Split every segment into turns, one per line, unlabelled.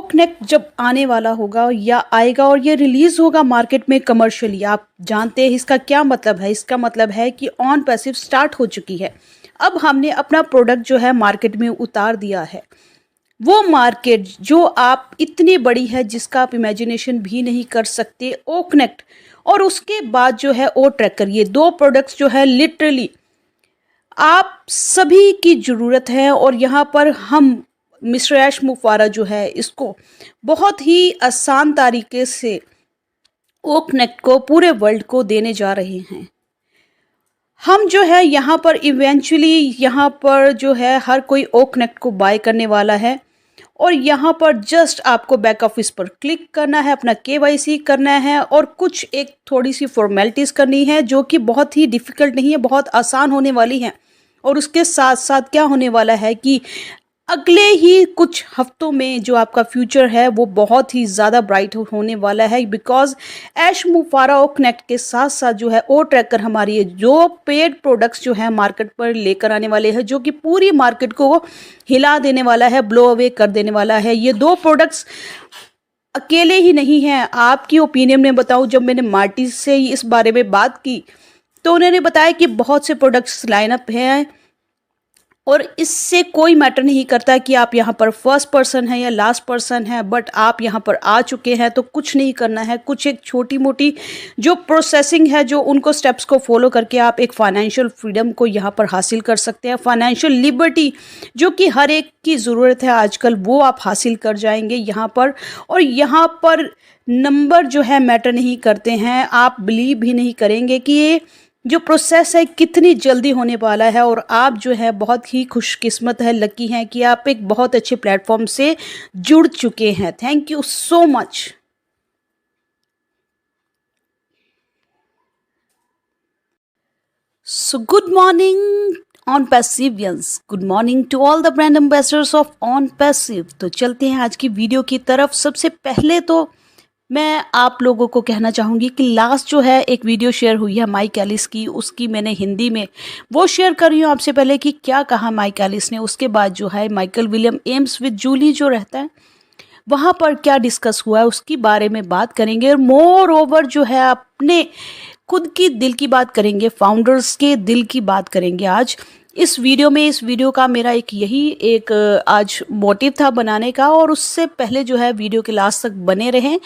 ओकनेक जब आने वाला होगा या आएगा और ये रिलीज़ होगा मार्केट में कमर्शियली, आप जानते हैं इसका क्या मतलब है। इसका मतलब है कि ऑन पैसिव स्टार्ट हो चुकी है। अब हमने अपना प्रोडक्ट जो है मार्केट में उतार दिया है। वो मार्केट जो आप इतनी बड़ी है जिसका आप इमेजिनेशन भी नहीं कर सकते, ओकनेक्ट और उसके बाद जो है ओ ट्रैकर, ये दो प्रोडक्ट्स जो है लिटरली आप सभी की ज़रूरत है। और यहाँ पर हम मिस्टर ऐश मुफारा जो है इसको बहुत ही आसान तरीके से ओकनेक्ट को पूरे वर्ल्ड को देने जा रहे हैं। हम जो है यहाँ पर इवेंचुअली यहाँ पर जो है हर कोई ओकनेक्ट को बाय करने वाला है। और यहाँ पर जस्ट आपको बैक ऑफिस पर क्लिक करना है, अपना केवाईसी करना है और कुछ एक थोड़ी सी फॉर्मेलिटीज़ करनी है जो कि बहुत ही डिफ़िकल्ट नहीं है, बहुत आसान होने वाली हैं। और उसके साथ साथ क्या होने वाला है कि अगले ही कुछ हफ्तों में जो आपका फ्यूचर है वो बहुत ही ज़्यादा ब्राइट होने वाला है। बिकॉज ऐश मुफारा ओकनेक्ट के साथ साथ जो है ओ ट्रैकर हमारी जो पेड प्रोडक्ट्स जो है मार्केट पर लेकर आने वाले हैं, जो कि पूरी मार्केट को हिला देने वाला है, ब्लो अवे कर देने वाला है। ये दो प्रोडक्ट्स अकेले ही नहीं हैं। आपकी ओपिनियन में बताऊं, जब मैंने मार्टी से इस बारे में बात की तो उन्होंने बताया कि बहुत से प्रोडक्ट्स लाइनअप हैं और इससे कोई मैटर नहीं करता कि आप यहाँ पर फर्स्ट पर्सन है या लास्ट पर्सन है, बट आप यहाँ पर आ चुके हैं तो कुछ नहीं करना है। कुछ एक छोटी मोटी जो प्रोसेसिंग है, जो उनको स्टेप्स को फॉलो करके आप एक फाइनेंशियल फ्रीडम को यहाँ पर हासिल कर सकते हैं। फाइनेंशियल लिबर्टी जो कि हर एक की ज़रूरत है आजकल, वो आप हासिल कर जाएंगे यहाँ पर। और यहाँ पर नंबर जो है मैटर नहीं करते हैं। आप बिलीव भी नहीं करेंगे कि ये जो प्रोसेस है कितनी जल्दी होने वाला है। और आप जो है बहुत ही खुशकिस्मत है, लकी हैं कि आप एक बहुत अच्छे प्लेटफॉर्म से जुड़ चुके हैं। Thank you so much. So good morning on passivians, good morning to all the brand ambassadors of on passive. तो चलते हैं आज की वीडियो की तरफ। सबसे पहले तो मैं आप लोगों को कहना चाहूँगी कि लास्ट जो है एक वीडियो शेयर हुई है माइक एलिस की, उसकी मैंने हिंदी में वो शेयर कर रही हूँ आपसे पहले कि क्या कहा माइक एलिस ने। उसके बाद जो है Michael William Ames with Julie जो रहता है वहाँ पर क्या डिस्कस हुआ है उसके बारे में बात करेंगे। और मोर ओवर जो है अपने खुद की दिल की बात करेंगे, फाउंडर्स के दिल की बात करेंगे आज इस वीडियो में। इस वीडियो का मेरा एक आज मोटिव था बनाने का। और उससे पहले जो है वीडियो के लास्ट तक बने रहें।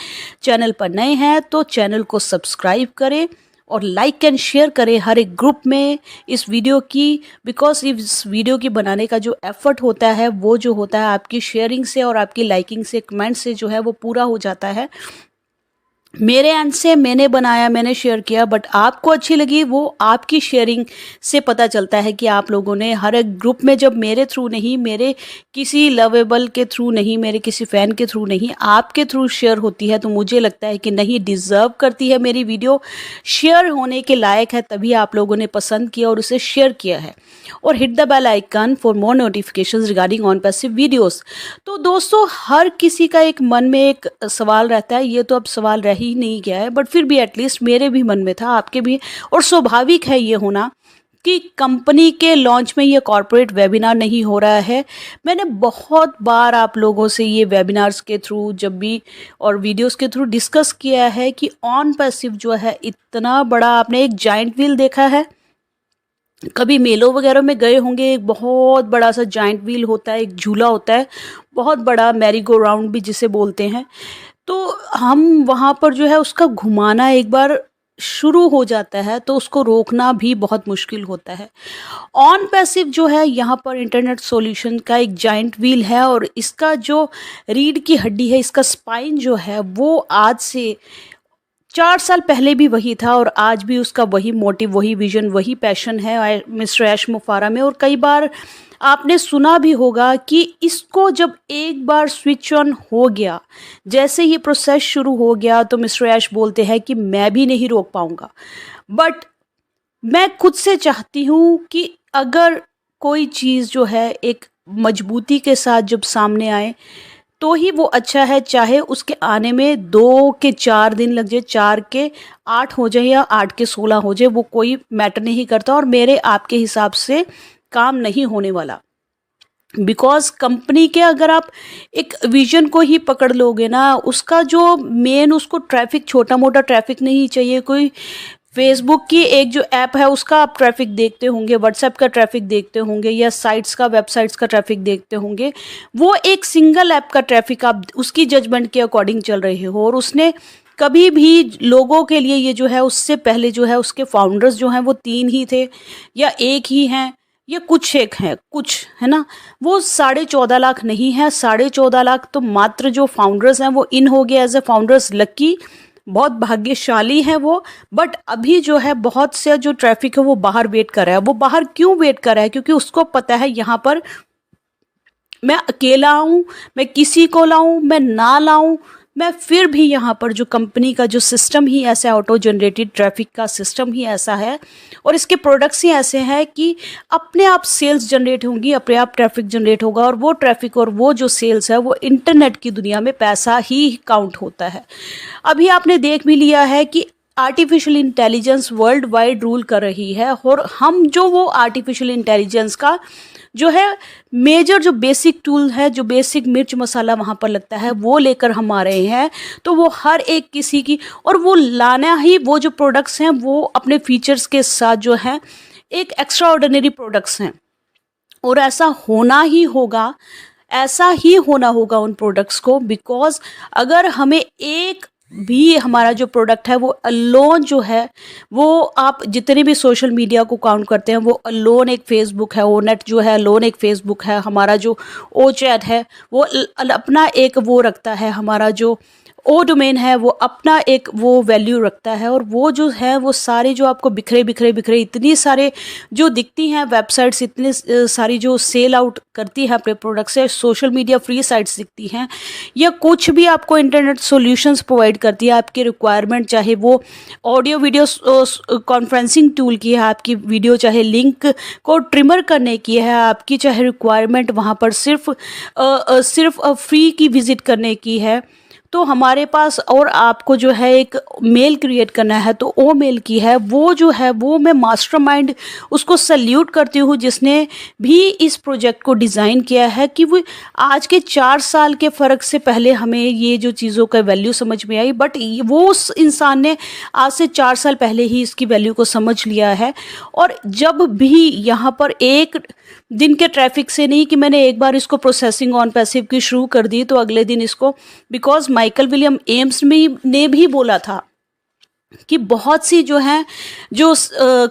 चैनल पर नए हैं तो चैनल को सब्सक्राइब करें और लाइक एंड शेयर करें हर एक ग्रुप में इस वीडियो की। बिकॉज इस वीडियो की बनाने का जो एफर्ट होता है वो जो होता है आपकी शेयरिंग से और आपकी लाइकिंग से, कमेंट से जो है वो पूरा हो जाता है। मेरे एंड से मैंने बनाया, मैंने शेयर किया, बट आपको अच्छी लगी वो आपकी शेयरिंग से पता चलता है कि आप लोगों ने हर एक ग्रुप में, जब मेरे थ्रू नहीं, मेरे किसी लवेबल के थ्रू नहीं, मेरे किसी फ़ैन के थ्रू नहीं, आपके थ्रू शेयर होती है तो मुझे लगता है कि नहीं, डिज़र्व करती है मेरी वीडियो, शेयर होने के लायक है, तभी आप लोगों ने पसंद किया और उसे शेयर किया है। और hit the bell icon for more notifications regarding on passive videos. तो दोस्तों, हर किसी का एक मन में एक सवाल रहता है, ये तो अब सवाल रह ही नहीं गया है, बट फिर भी एटलीस्ट मेरे भी मन में था, आपके भी। और स्वाभाविक है ये होना कि कंपनी के लॉन्च में ये कॉर्पोरेट वेबिनार नहीं हो रहा है। मैंने बहुत बार आप लोगों से ये वेबिनार्स के थ्रू जब भी और वीडियोस के थ्रू डिस्कस किया है कि ऑन पैसिव जो है इतना बड़ा, आपने एक जाइंट व्हील देखा है, कभी मेलों वगैरह में गए होंगे, एक बहुत बड़ा सा जाइंट व्हील होता है, एक झूला होता है बहुत बड़ा, मैरी गो राउंड भी जिसे बोलते हैं। तो हम वहाँ पर जो है उसका घुमाना एक बार शुरू हो जाता है तो उसको रोकना भी बहुत मुश्किल होता है। ऑन पैसिव जो है यहाँ पर इंटरनेट सॉल्यूशन का एक जाइंट व्हील है और इसका जो रीढ़ की हड्डी है, इसका स्पाइन जो है वो आज से 4 साल पहले भी वही था और आज भी उसका वही मोटिव, वही विजन, वही पैशन है मिस्टर ऐश मुफारा में। और कई बार आपने सुना भी होगा कि इसको जब एक बार स्विच ऑन हो गया, जैसे ये प्रोसेस शुरू हो गया, तो मिस्टर ऐश बोलते हैं कि मैं भी नहीं रोक पाऊंगा। बट मैं खुद से चाहती हूँ कि अगर कोई चीज़ जो है एक मजबूती के साथ जब सामने आए तो ही वो अच्छा है, चाहे उसके आने में 2 के 4 दिन लग जाए, 4 के 8 हो जाए या 8 के 16 हो जाए, वो कोई मैटर नहीं करता और मेरे आपके हिसाब से काम नहीं होने वाला। बिकॉज कंपनी के अगर आप एक विजन को ही पकड़ लोगे ना, उसका जो मेन, उसको ट्रैफिक, छोटा मोटा ट्रैफिक नहीं चाहिए। कोई फेसबुक की एक जो ऐप है उसका आप ट्रैफिक देखते होंगे, व्हाट्सएप का ट्रैफिक देखते होंगे, या साइट्स का, वेबसाइट्स का ट्रैफिक देखते होंगे। वो एक सिंगल ऐप का ट्रैफिक आप उसकी जजमेंट के अकॉर्डिंग चल रहे हो, और उसने कभी भी लोगों के लिए ये जो है, उससे पहले जो है उसके फाउंडर्स जो हैं वो 3 ही थे, या 1 ही हैं, या कुछ एक हैं, कुछ है ना। वो 14.5 लाख नहीं है, 14.5 लाख तो मात्र जो फाउंडर्स हैं वो इन हो गए एज ए फाउंडर्स। लकी, बहुत भाग्यशाली हैं वो। बट अभी जो है बहुत से जो ट्रैफिक है वो बाहर वेट कर रहा है। वो बाहर क्यों वेट कर रहा है? क्योंकि उसको पता है यहाँ पर मैं अकेला हूँ, मैं किसी को लाऊं, मैं ना लाऊं, मैं फिर भी यहाँ पर जो कंपनी का जो सिस्टम ही ऐसा है, ऑटो जनरेटेड ट्रैफिक का सिस्टम ही ऐसा है, और इसके प्रोडक्ट्स ही ऐसे हैं कि अपने आप सेल्स जनरेट होंगी, अपने आप ट्रैफिक जनरेट होगा, और वो ट्रैफिक और वो जो सेल्स है वो इंटरनेट की दुनिया में पैसा ही काउंट होता है। अभी आपने देख भी लिया है कि artificial intelligence world wide rule कर रही है, और हम जो वो आर्टिफिशियल इंटेलिजेंस का जो है मेजर जो बेसिक टूल है, जो बेसिक मिर्च मसाला वहाँ पर लगता है, वो लेकर हम आ रहे हैं। तो वो हर एक किसी की, और वो लाना ही, वो जो प्रोडक्ट्स हैं वो अपने फीचर्स के साथ जो है एक एक्स्ट्रा ऑर्डिनरी प्रोडक्ट्स हैं, और ऐसा होना ही होगा, ऐसा ही होना होगा उन प्रोडक्ट्स को। बिकॉज अगर हमें एक भी हमारा जो प्रोडक्ट है वो अलोन जो है, वो आप जितने भी सोशल मीडिया को काउंट करते हैं, वो अलोन एक फेसबुक है, ओ नेट जो है अलोन एक फेसबुक है, हमारा जो ओ चैट है वो अपना एक वो रखता है, हमारा जो ओ डोमेन है वो अपना एक वो वैल्यू रखता है। और वो जो है वो सारे जो आपको बिखरे बिखरे बिखरे इतनी सारे जो दिखती हैं वेबसाइट्स, इतनी सारी जो सेल आउट करती है अपने प्रोडक्ट से, सोशल मीडिया फ्री साइट्स दिखती हैं, या कुछ भी आपको इंटरनेट सॉल्यूशंस प्रोवाइड करती है आपकी रिक्वायरमेंट, चाहे वो ऑडियो वीडियो कॉन्फ्रेंसिंग टूल की है आपकी, वीडियो चाहे लिंक को ट्रिमर करने की है आपकी, चाहे रिक्वायरमेंट वहाँ पर सिर्फ फ्री की विजिट करने की है, तो हमारे पास, और आपको जो है एक मेल क्रिएट करना है तो ओ मेल की है। वो जो है वो मैं मास्टरमाइंड उसको सल्यूट करती हूँ जिसने भी इस प्रोजेक्ट को डिज़ाइन किया है, कि वो आज के 4 साल के फ़र्क से पहले हमें ये जो चीज़ों का वैल्यू समझ में आई, बट वो उस इंसान ने आज से 4 साल पहले ही इसकी वैल्यू को समझ लिया है। और जब भी यहाँ पर एक दिन के ट्रैफिक से नहीं कि मैंने एक बार इसको प्रोसेसिंग ऑन पैसिव की शुरू कर दी तो अगले दिन इसको, बिकॉज माइकल विलियम एम्स ने भी बोला था कि बहुत सी जो हैं जो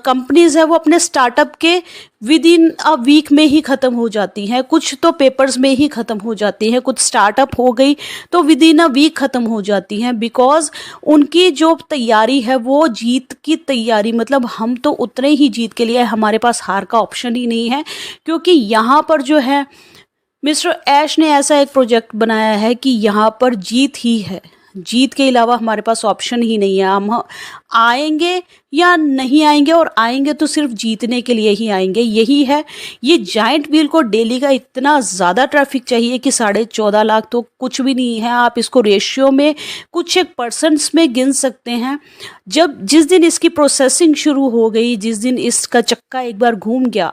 कंपनीज है वो अपने स्टार्टअप के विद इन अ वीक में ही ख़त्म हो जाती हैं, कुछ तो पेपर्स में ही ख़त्म हो जाती हैं, कुछ स्टार्टअप हो गई तो विद इन अ वीक ख़त्म हो जाती हैं। बिकॉज उनकी जो तैयारी है वो जीत की तैयारी, मतलब हम तो उतने ही जीत के लिए, हमारे पास हार का ऑप्शन ही नहीं है, क्योंकि यहाँ पर जो है मिस्टर ऐश ने ऐसा एक प्रोजेक्ट बनाया है कि यहाँ पर जीत ही है, जीत के अलावा हमारे पास ऑप्शन ही नहीं है। हम आएंगे या नहीं आएंगे, और आएंगे तो सिर्फ जीतने के लिए ही आएंगे, यही है। ये जाइंट व्हील को डेली का इतना ज़्यादा ट्रैफिक चाहिए कि 14.5 लाख तो कुछ भी नहीं है। आप इसको रेशियो में कुछ एक परसेंट्स में गिन सकते हैं। जिस दिन इसकी प्रोसेसिंग शुरू हो गई, जिस दिन इसका चक्का एक बार घूम गया,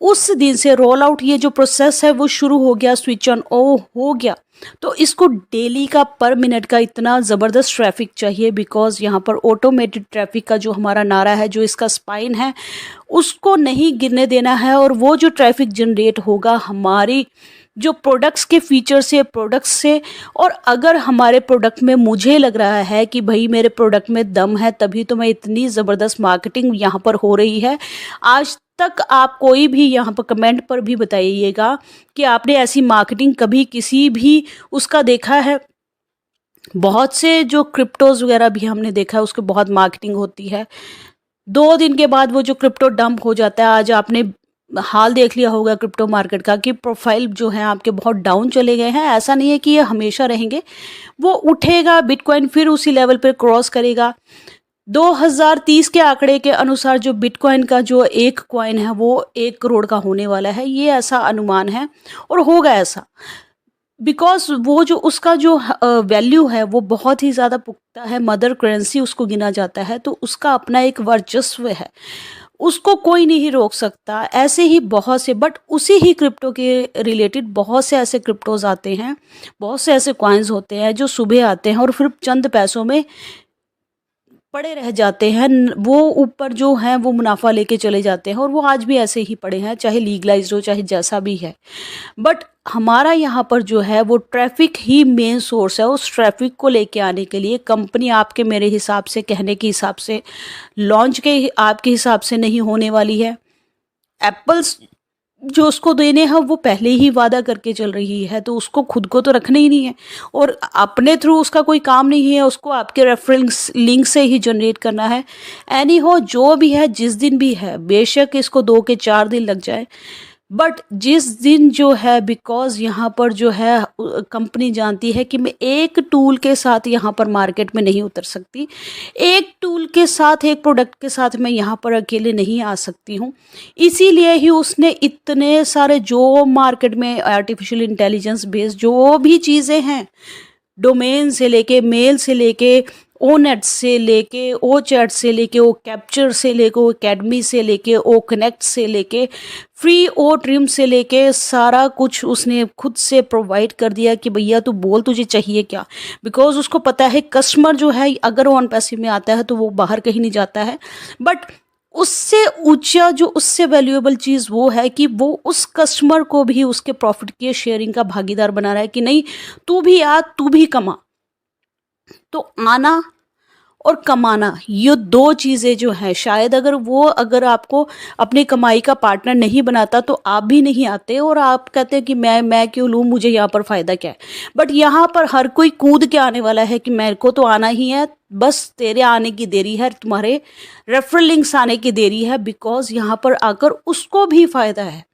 उस दिन से रोल आउट ये जो प्रोसेस है वो शुरू हो गया, स्विच ऑन ओ हो गया। तो इसको डेली का पर मिनट का इतना ज़बरदस्त ट्रैफिक चाहिए, बिकॉज यहाँ पर ऑटोमेटेड ट्रैफिक का जो हमारा नारा है, जो इसका स्पाइन है, उसको नहीं गिरने देना है। और वो जो ट्रैफिक जनरेट होगा हमारी जो प्रोडक्ट्स के फीचर से, प्रोडक्ट्स से, और अगर हमारे प्रोडक्ट में मुझे लग रहा है कि भाई मेरे प्रोडक्ट में दम है, तभी तो मैं इतनी ज़बरदस्त मार्केटिंग यहाँ पर हो रही है। आज तक आप कोई भी यहाँ पर कमेंट पर भी बताइएगा कि आपने ऐसी मार्केटिंग कभी किसी भी उसका देखा है। बहुत से जो क्रिप्टोज वगैरह भी हमने देखा है, उसकी बहुत मार्केटिंग होती है, 2 दिन के बाद वो जो क्रिप्टो डंप हो जाता है। आज आपने हाल देख लिया होगा क्रिप्टो मार्केट का कि प्रोफाइल जो है आपके बहुत डाउन चले गए हैं। ऐसा नहीं है कि ये हमेशा रहेंगे, वो उठेगा, बिटकॉइन फिर उसी लेवल पर क्रॉस करेगा। 2030 के आंकड़े के अनुसार जो बिटकॉइन का जो एक कॉइन है वो 1 करोड़ का होने वाला है, ये ऐसा अनुमान है, और होगा ऐसा। बिकॉज वो जो उसका जो वैल्यू है वो बहुत ही ज़्यादा पुख्ता है, मदर करेंसी उसको गिना जाता है, तो उसका अपना एक वर्चस्व है। उसको कोई नहीं रोक सकता। ऐसे ही बहुत से, बट उसी ही क्रिप्टो के रिलेटेड बहुत से ऐसे क्रिप्टोज आते हैं, बहुत से ऐसे कॉइन्स होते हैं जो सुबह आते हैं और फिर चंद पैसों में पड़े रह जाते हैं। वो ऊपर जो हैं वो मुनाफा लेके चले जाते हैं और वो आज भी ऐसे ही पड़े हैं, चाहे लीगलाइज्ड हो चाहे जैसा भी है। बट हमारा यहाँ पर जो है वो ट्रैफिक ही मेन सोर्स है। उस ट्रैफिक को लेके आने के लिए कंपनी आपके, मेरे हिसाब से, कहने के हिसाब से, लॉन्च के आपके हिसाब से नहीं होने वाली है। एप्पल्स जो उसको देने हैं वो पहले ही वादा करके चल रही है, तो उसको खुद को तो रखना ही नहीं है और अपने थ्रू उसका कोई काम नहीं है, उसको आपके रेफरेंस लिंक से ही जनरेट करना है। एनी हो, जो भी है, जिस दिन भी है, बेशक इसको 2 के 4 दिन लग जाए, बट जिस दिन जो है, बिकॉज यहाँ पर जो है कंपनी जानती है कि मैं एक टूल के साथ यहाँ पर मार्केट में नहीं उतर सकती, एक टूल के साथ, एक प्रोडक्ट के साथ मैं यहाँ पर अकेले नहीं आ सकती हूँ। इसीलिए ही उसने इतने सारे जो मार्केट में आर्टिफिशियल इंटेलिजेंस बेस्ड जो भी चीज़ें हैं, डोमेन से लेके, मेल से लेके, ओ नेट से लेके, ओ चैट से लेके, ओ कैप्चर से लेके, ओ अकेडमी से लेके, ओ कनेक्ट से लेके, फ्री ओ ट्रिम से लेके, सारा कुछ उसने खुद से प्रोवाइड कर दिया कि भैया तू बोल तुझे चाहिए क्या। बिकॉज उसको पता है कस्टमर जो है अगर ऑन पैसिव में आता है तो वो बाहर कहीं नहीं जाता है। बट उससे ऊंचा, जो उससे वैल्यूएबल चीज़ वो है कि वो उस कस्टमर को भी उसके प्रॉफिट की शेयरिंग का भागीदार बना रहा है कि नहीं, तू भी आ, तू भी कमा। तो आना और कमाना, ये 2 चीज़ें जो हैं, शायद अगर आपको अपनी कमाई का पार्टनर नहीं बनाता तो आप भी नहीं आते और आप कहते हैं कि मैं क्यों लूँ, मुझे यहाँ पर फ़ायदा क्या है। बट यहाँ पर हर कोई कूद के आने वाला है कि मेरे को तो आना ही है, बस तेरे आने की देरी है, तुम्हारे रेफरल लिंक्स आने की देरी है। बिकॉज यहाँ पर आकर उसको भी फ़ायदा है।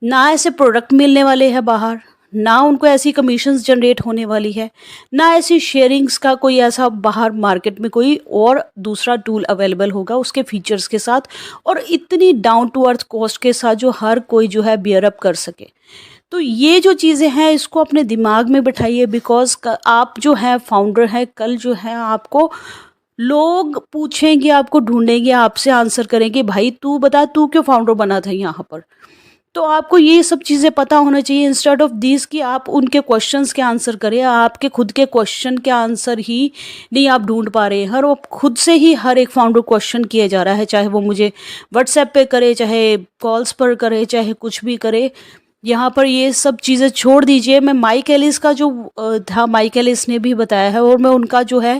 ना ऐसे प्रोडक्ट मिलने वाले हैं बाहर, ना उनको ऐसी कमीशंस जनरेट होने वाली है, ना ऐसी शेयरिंग्स का कोई ऐसा बाहर मार्केट में कोई और दूसरा टूल अवेलेबल होगा उसके फीचर्स के साथ और इतनी डाउन टू अर्थ कॉस्ट के साथ जो हर कोई जो है बियर अप कर सके। तो ये जो चीज़ें हैं इसको अपने दिमाग में बिठाइए। बिकॉज आप जो है फाउंडर हैं, कल जो है आपको लोग पूछेंगे, आपको ढूंढेंगे, आपसे आंसर करेंगे, भाई तू बता, तू क्यों फाउंडर बना था यहाँ पर। तो आपको ये सब चीज़ें पता होना चाहिए इंस्टेड ऑफ दिस कि आप उनके क्वेश्चंस के आंसर करें। आपके खुद के क्वेश्चन के आंसर ही नहीं आप ढूंढ पा रहे हैं और खुद से ही हर एक फाउंडर क्वेश्चन किया जा रहा है, चाहे वो मुझे व्हाट्सएप पे करे, चाहे कॉल्स पर करे, चाहे कुछ भी करे। यहाँ पर ये सब चीज़ें छोड़ दीजिए। मैं माइक एलिस का जो था, माइक एलिस ने भी बताया है और मैं उनका जो है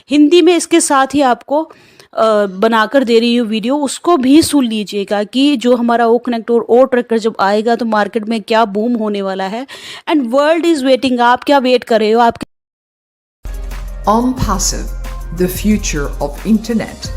हिंदी में इसके साथ ही आपको बनाकर दे रही हूँ वीडियो, उसको भी सुन लीजिएगा कि जो हमारा ओ कनेक्ट और ओ ट्रैकर जब आएगा तो मार्केट में क्या बूम होने वाला है। And world is waiting. आप क्या वेट कर रहे हो? आप
OnPassive, the future of internet.